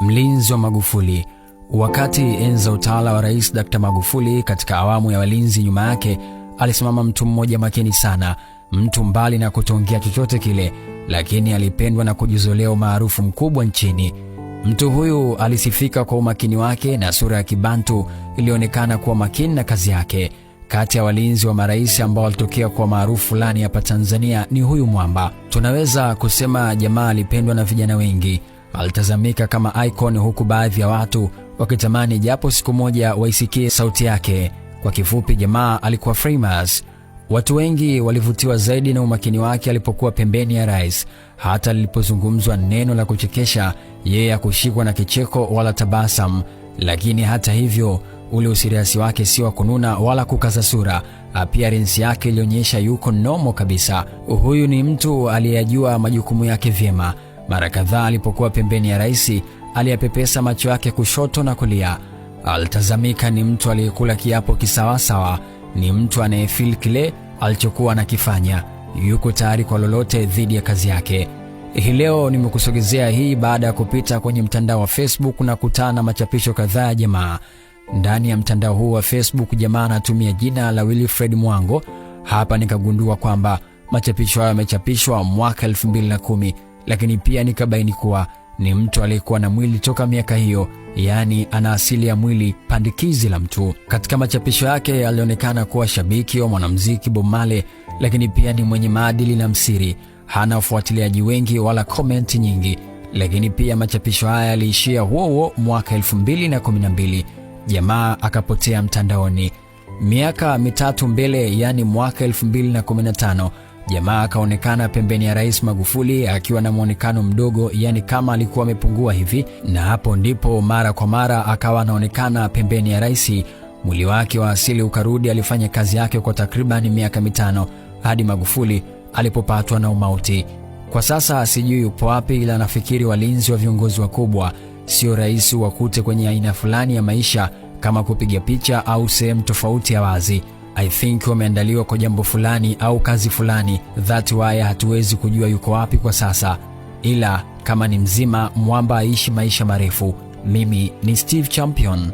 Mlinzi wa Magufuli. Wakati enza utawala wa Rais Dr. Magufuli, katika awamu ya walinzi nyuma yake alisimama mtu mmoja makini sana, mtu mbali na kutongia chochote kile, lakini alipendwa na kujizolea umaarufu mkubwa nchini. Mtu huyu alisifika kwa umakini wake na sura ya kibantu ilionekana kuwa makini na kazi yake. Kati ya walinzi wa marais ambao walitokea kwa maarufu fulani hapa Tanzania ni huyu mwamba. Tunaweza kusema jamaa alipendwa na vijana wengi. Alitazamika kama icon, huku baadhi ya watu wakitamani japo siku moja waisikie sauti yake. Kwa kifupi, jamaa alikuwa famous. Watu wengi walivutiwa zaidi na umakini wake alipokuwa pembeni ya rais. Hata lilipozungumzwa neno la kuchekesha, yeye hakushikwa na kicheko wala tabasamu. Lakini hata hivyo, ule usiriasi wake si wa kununa wala kukaza sura. Appearance yake ilionyesha yuko nomo kabisa. Huyu ni mtu aliyejua majukumu yake vyema. Mara kadhaa alipokuwa pembeni ya rais, aliyapepesa macho yake kushoto na kulia. Alitazamika ni mtu aliyekula kiapo kisawasawa, ni mtu anayefeel kile alichokuwa anakifanya, yuko tayari kwa lolote dhidi ya kazi yake. Hii leo nimekusogezea hii baada ya kupita kwenye mtandao wa Facebook na kutana na machapisho kadhaa ya jamaa. Ndani ya mtandao huu wa Facebook, jamaa anatumia jina la Wilfred Mwango. Hapa nikagundua kwamba machapisho hayo yamechapishwa mwaka 2010, lakini pia nikabaini kuwa ni mtu aliyekuwa na mwili toka miaka hiyo, yani ana asili ya mwili pandikizi la mtu. Katika machapisho yake alionekana kuwa shabiki wa mwanamuziki Bob Marley, lakini pia ni mwenye maadili na msiri, hana wafuatiliaji wengi wala comment nyingi. Lakini pia machapisho haya yaliishia huo mwaka 2012, jamaa akapotea mtandaoni. Miaka mitatu mbele, yani mwaka 2015, jamaa akaonekana pembeni ya Rais Magufuli akiwa na muonekano mdogo, yani kama alikuwa amepungua hivi, na hapo ndipo mara kwa mara akawa anaonekana pembeni ya rais. Mwili wake wa asili ukarudi. Alifanya kazi yake kwa takriban miaka 5 hadi Magufuli alipopatwa na umauti. Kwa sasa sijui yupo wapi, ila nafikiri walinzi wa viongozi wakubwa sio rahisi wakute kwenye aina fulani ya maisha kama kupiga picha au sehemu tofauti ya wazi. I think wameandaliwa kwa jambo fulani au kazi fulani, that why hatuwezi kujua yuko wapi kwa sasa. Ila kama ni mzima, mwamba aishi maisha marefu. Mimi ni Steve Champion.